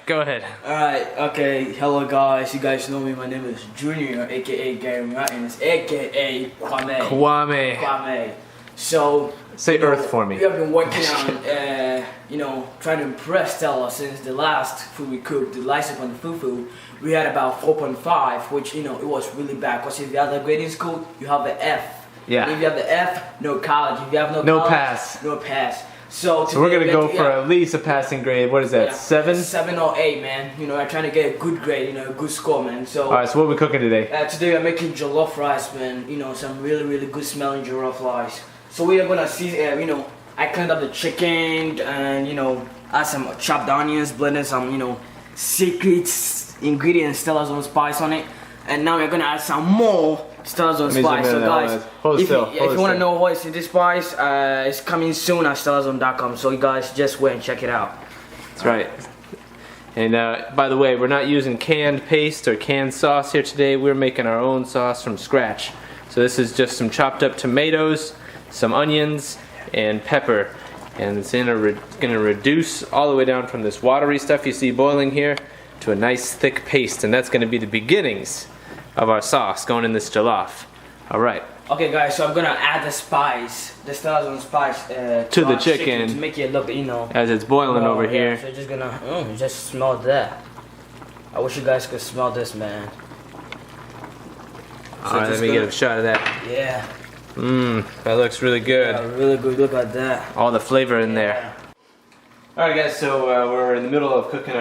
go ahead. Alright, okay, hello guys, you guys know me, my name is Junior, aka Ghanaian, aka Kwame. So, say Earth for me. We have been working on, trying to impress Stella since the last food we cooked, the lice upon the fufu. We had about 4.5, which, it was really bad, because if you have the grading school, you have the F. Yeah. If you have the F, no college. If you have no college, pass. No pass. So we're gonna go for at least a passing grade. What is that? 7? 7 or 8, man. I'm trying to get a good grade, a good score, man. So. All right. So what are we cooking today? Today I'm making jollof rice, man. Some really good smelling jollof rice. So we are gonna see, I cleaned up the chicken and add some chopped onions, blended some secret ingredients, StellaZone spice on it, and now we're gonna add some more StellaZone spice. So guys, if you want to know what's in this spice, it's coming soon at StellaZone.com. So you guys just wait and check it out. That's right. And by the way, we're not using canned paste or canned sauce here today. We're making our own sauce from scratch. So this is just some chopped up tomatoes, some onions, and pepper. And it's gonna reduce all the way down from this watery stuff you see boiling here to a nice thick paste. And that's gonna be the beginnings of our sauce going in this jollof. All right. Okay guys, so I'm gonna add the spice, the StellaZone spice to the chicken to make it look, as it's boiling over here. So just gonna, just smell that. I wish you guys could smell this, man. All right, let me get a shot of that. Yeah. That looks really good. Yeah, really good. Look at that. All the flavor in there. All right, guys. So we're in the middle of cooking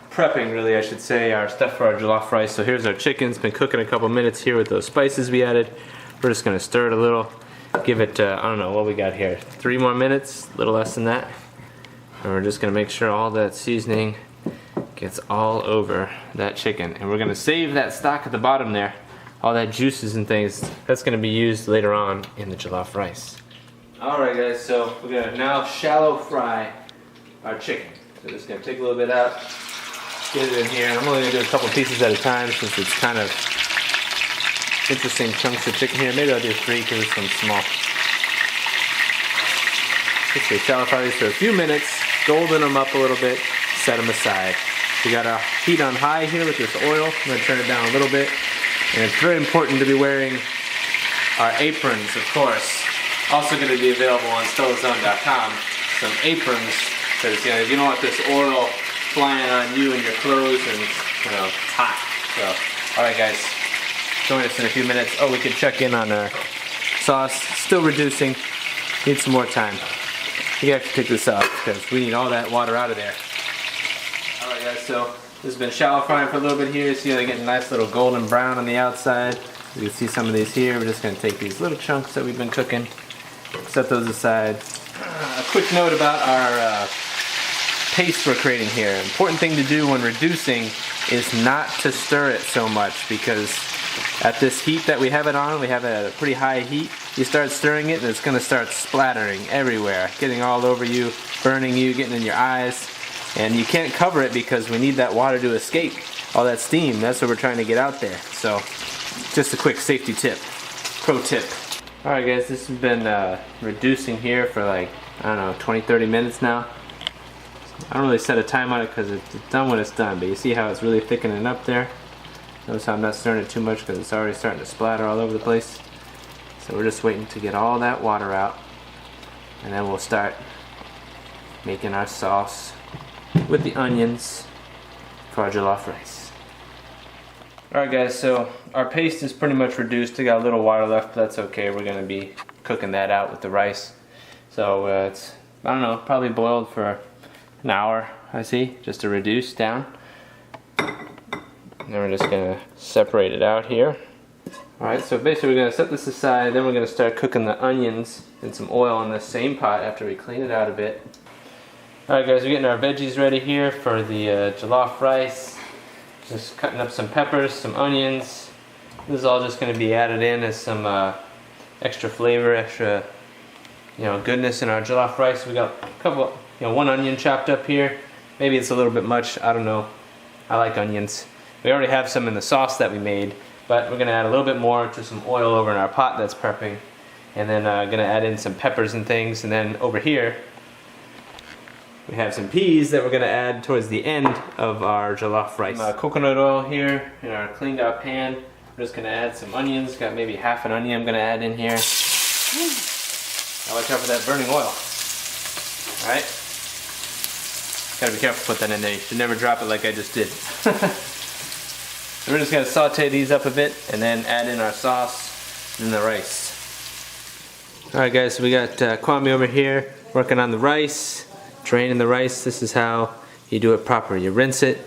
prepping, really, I should say, our stuff for our jollof rice. So here's our chicken. It's been cooking a couple minutes here with those spices we added. We're just gonna stir it a little, give it, I don't know what we got here, 3 more minutes, a little less than that. And we're just gonna make sure all that seasoning gets all over that chicken. And we're gonna save that stock at the bottom there, all that juices and things. That's gonna be used later on in the jollof rice. All right, guys, so we're gonna now shallow fry our chicken. So just gonna take a little bit out, get it in here. I'm only gonna do a couple pieces at a time since it's kind of interesting chunks of chicken here. Maybe I'll do 3 because it's some small. Just say shallow fry these for a few minutes, golden them up a little bit, set them aside. We got our heat on high here with this oil. I'm gonna turn it down a little bit. And it's very important to be wearing our aprons, of course. Also gonna be available on StellaZone.com. Some aprons, because you don't want this oil flying on you and your clothes, and it's hot. So, all right, guys, join us in a few minutes. Oh, we can check in on our sauce. Still reducing. Need some more time. We have to take this out because we need all that water out of there. All right, guys. So this has been shallow frying for a little bit here. See how they get a nice little golden brown on the outside. You can see some of these here. We're just going to take these little chunks that we've been cooking, set those aside. A quick note about our paste we're creating here. Important thing to do when reducing is not to stir it so much, because at this heat that we have it on, we have it at a pretty high heat. You start stirring it and it's going to start splattering everywhere, getting all over you, burning you, getting in your eyes. And you can't cover it because we need that water to escape. All that steam, that's what we're trying to get out there. So, just a quick safety tip, pro tip. Alright guys, this has been reducing here for like, I don't know, 20-30 minutes now. I don't really set a time on it because it's done when it's done, but you see how it's really thickening up there? Notice how I'm not stirring it too much because it's already starting to splatter all over the place. So we're just waiting to get all that water out, and then we'll start making our sauce with the onions for our jollof rice. Alright guys, so our paste is pretty much reduced. We got a little water left, but that's okay. We're going to be cooking that out with the rice. So it's, I don't know, probably boiled for an hour, I see, just to reduce down. And then we're just going to separate it out here. Alright, so basically we're going to set this aside, then we're going to start cooking the onions in some oil in the same pot after we clean it out a bit. Alright guys, we're getting our veggies ready here for the jollof rice. Just cutting up some peppers, some onions. This is all just going to be added in as some extra flavor, extra goodness in our jollof rice. We got a couple, one onion chopped up here. Maybe it's a little bit much, I don't know. I like onions. We already have some in the sauce that we made, but we're going to add a little bit more to some oil over in our pot that's prepping. And then going to add in some peppers and things. And then over here, We have some peas that we're gonna add towards the end of our jollof rice. Coconut oil here in our cleaned out pan. We're just gonna add some onions. Got maybe half an onion I'm gonna add in here. Now watch out for that burning oil. Alright? Gotta be careful to put that in there. You should never drop it like I just did. So we're just gonna saute these up a bit and then add in our sauce and the rice. Alright guys, so we got Kwame over here working on the rice, draining the rice. This is how you do it proper. You rinse it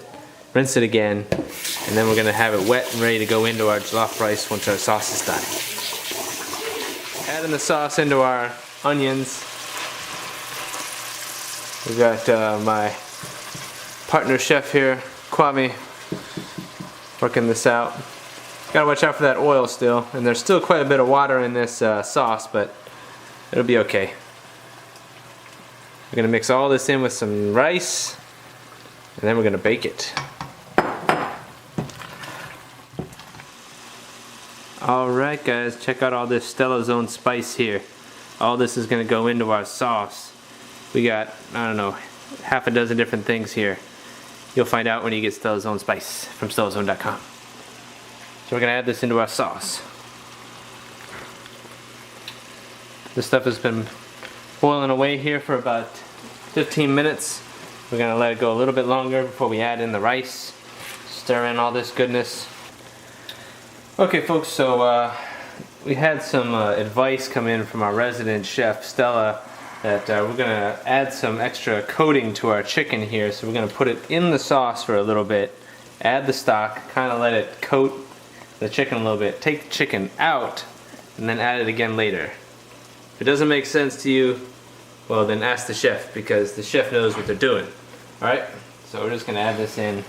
again, and then we're gonna have it wet and ready to go into our jollof rice once our sauce is done. Adding the sauce into our onions. We got my partner chef here, Kwame, working this out. Gotta watch out for that oil still, and there's still quite a bit of water in this sauce, but it'll be okay. We're gonna mix all this in with some rice, and then we're gonna bake it. Alright guys, check out all this StellaZone spice here. All this is gonna go into our sauce. We got, I don't know, half a dozen different things here. You'll find out when you get StellaZone spice from StellaZone.com. So we're gonna add this into our sauce. This stuff has been boiling away here for about 15 minutes. We're gonna let it go a little bit longer before we add in the rice. Stir in all this goodness. Okay folks, so we had some advice come in from our resident chef, Stella, that we're gonna add some extra coating to our chicken here. So we're gonna put it in the sauce for a little bit, add the stock, kind of let it coat the chicken a little bit, take the chicken out, and then add it again later. If it doesn't make sense to you, well then ask the chef, because the chef knows what they're doing. Alright, so we're just gonna add this in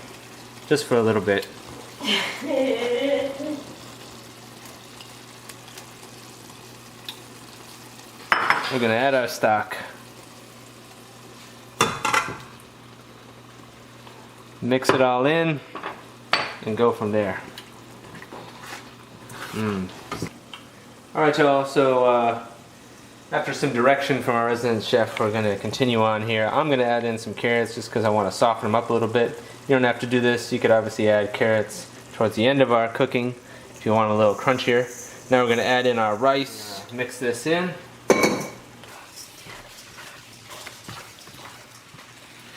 just for a little bit. We're gonna add our stock. Mix it all in and go from there. Alright y'all, so after some direction from our resident chef, we're gonna continue on here. I'm gonna add in some carrots just because I want to soften them up a little bit. You don't have to do this. You could obviously add carrots towards the end of our cooking if you want a little crunchier. Now we're gonna add in our rice. Mix this in.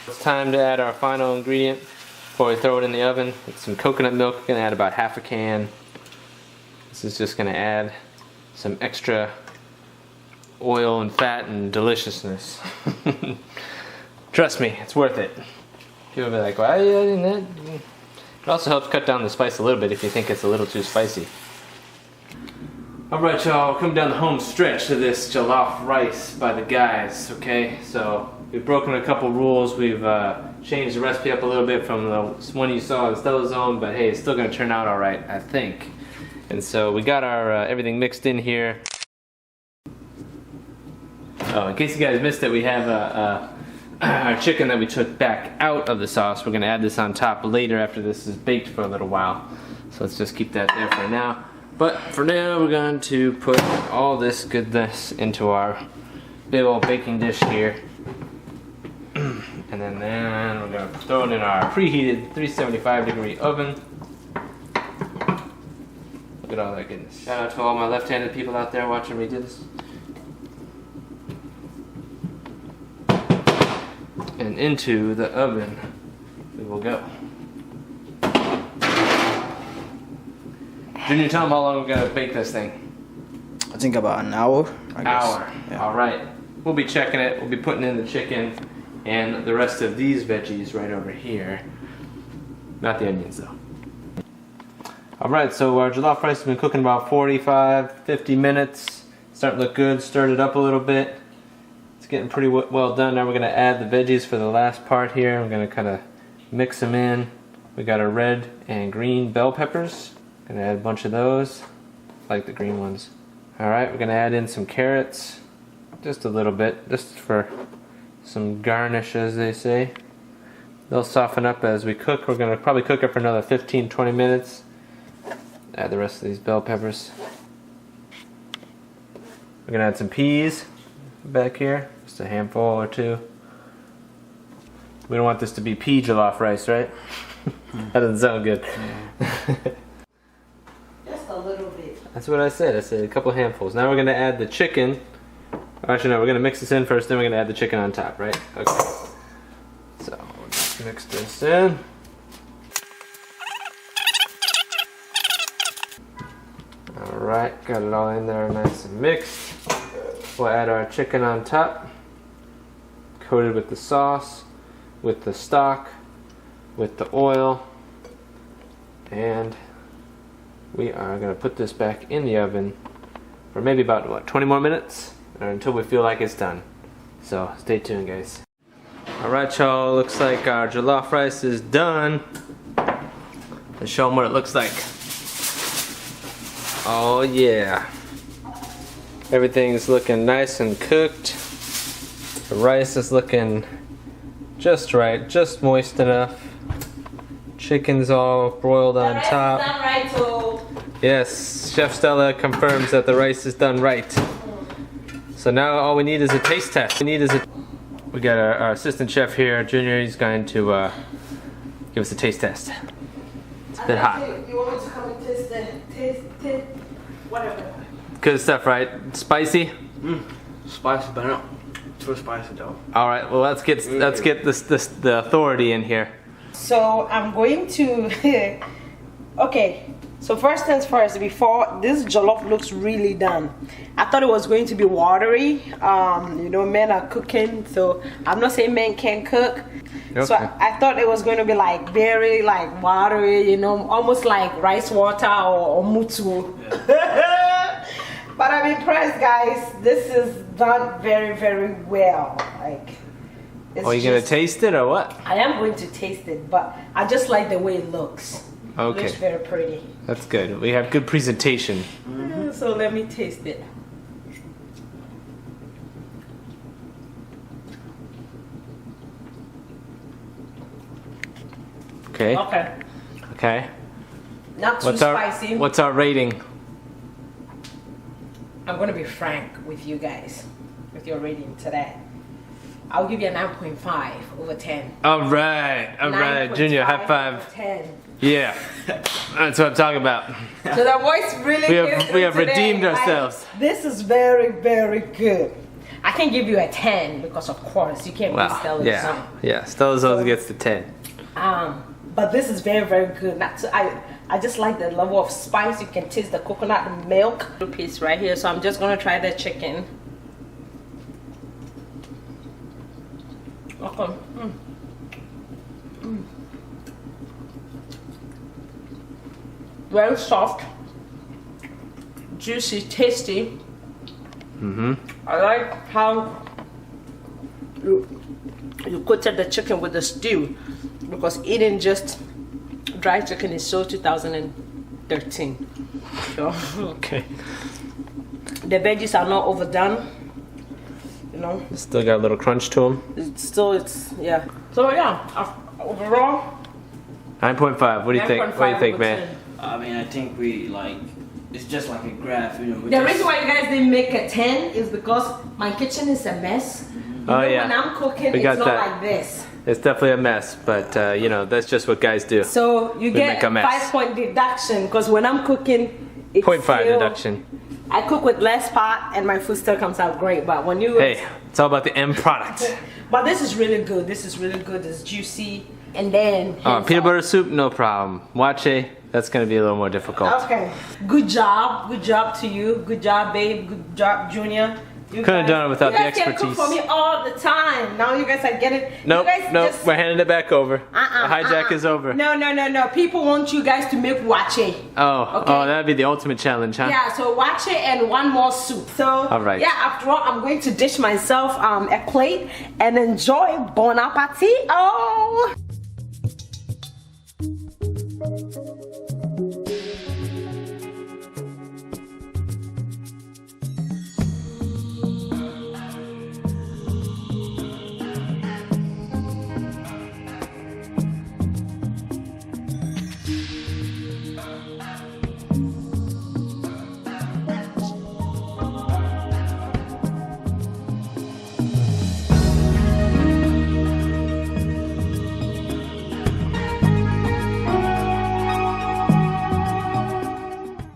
It's time to add our final ingredient before we throw it in the oven. It's some coconut milk. We're gonna add about half a can. This is just gonna add some extra oil and fat and deliciousness. Trust me, it's worth it. People will be like, why are you adding that? It also helps cut down the spice a little bit if you think it's a little too spicy. Alright y'all, come down the home stretch of this jollof rice by the guys, okay? So we've broken a couple rules. We've changed the recipe up a little bit from the one you saw in StellaZone, but hey, it's still gonna turn out alright, I think. And so we got our everything mixed in here. Oh, in case you guys missed it, we have our chicken that we took back out of the sauce. We're gonna add this on top later after this is baked for a little while. So let's just keep that there for now. But for now, we're going to put all this goodness into our big old baking dish here. And then we're going to throw it in our preheated 375-degree oven. Look at all that goodness. Shout out to all my left-handed people out there watching me do this. And into the oven we will go. Junior, tell them how long we're going to bake this thing. I think about an hour. I guess. Hour. Yeah. Alright. We'll be checking it. We'll be putting in the chicken and the rest of these veggies right over here. Not the onions though. Alright, so our jollof rice has been cooking about 45-50 minutes. Starting to look good. Stirred it up a little bit. It's getting pretty well done. Now we're going to add the veggies for the last part here. We're going to kind of mix them in. We got our red and green bell peppers. Gonna add a bunch of those, like the green ones. Alright, we're gonna add in some carrots, just a little bit, just for some garnish, as they say. They'll soften up as we cook. We're gonna probably cook it for another 15-20 minutes. Add the rest of these bell peppers. We're gonna add some peas back here, just a handful or two. We don't want this to be pea jollof rice, right? That doesn't sound good. Just a little bit. That's what I said. I said a couple handfuls. Now we're gonna add the chicken. Actually, no, we're gonna mix this in first, then we're gonna add the chicken on top, right? Okay. So we'll just mix this in. Alright, got it all in there nice and mixed. We'll add our chicken on top, coated with the sauce, with the stock, with the oil, and we are going to put this back in the oven for maybe about, what, 20 more minutes? Or until we feel like it's done. So stay tuned, guys. Alright, y'all, looks like our jollof rice is done. Let's show them what it looks like. Oh yeah. Everything's looking nice and cooked. The rice is looking just right, just moist enough. Chicken's all broiled on top. The rice is done right, so. Yes, Chef Stella confirms that the rice is done right. So now all we need is a taste test. We got our assistant chef here, Junior. He's going to give us a taste test. It's a bit hot. You want me to come and taste whatever. Good stuff, right? Spicy? Spicy, but not too spicy though. All right. Well, let's get the authority in here. So I'm going to. Okay. So first things first. Before this jollof looks really done. I thought it was going to be watery. You know, men are cooking, so I'm not saying men can't cook. Okay. So I thought it was going to be like very like watery, you know, almost like rice water or mutu. Yeah. But I'm impressed, guys. This is done very, very well. Like, are you gonna taste it or what? I am going to taste it, but I just like the way it looks. Okay. It looks very pretty. That's good. We have good presentation. So let me taste it. Okay. Okay. Okay. Not too spicy. What's our rating? I'm gonna be frank with you guys, with your rating today. I'll give you a 9.5 over 10. All right, Junior, high five. 10. Yeah, that's what I'm talking about. So the voice really we have redeemed ourselves. This is very, very good. I can give you a 10 because of course you can't beat StellaZone. Yeah, StellaZone gets the 10. But this is very, very good. I just like the level of spice. You can taste the coconut milk piece right here. So I'm just gonna try the chicken. Okay. Very soft, juicy, tasty. I like how you coated the chicken with the stew, because eating just dry chicken is so 2013. So, okay. The veggies are not overdone. You know. Still got a little crunch to them. Yeah. So yeah, overall. 9.5. What do you think? What do you think, man? I mean, I think it's just like a graph, you know. The reason why you guys didn't make a 10 is because my kitchen is a mess. Oh yeah. When I'm cooking, it's not like this. It's definitely a mess, but you know, that's just what guys do. So you get 5-point deduction, because when I'm cooking, it's 0.5 deduction. I cook with less pot and my food still comes out great. But when you it's all about the end product. But this is really good. This is really good. It's juicy. And then peanut butter soup, no problem. Waakye, that's gonna be a little more difficult. Okay. Good job. Good job to you. Good job, babe. Good job, Junior. Couldn't have done it without the expertise. You guys can cook for me all the time. Now you guys are getting. Nope, we're handing it back over. The hijack is over. No. People want you guys to make waakye. Oh, that'd be the ultimate challenge, huh? Yeah, so waakye and one more soup. So, all right. Yeah, after all, I'm going to dish myself a plate and enjoy. Bon appetit. Oh.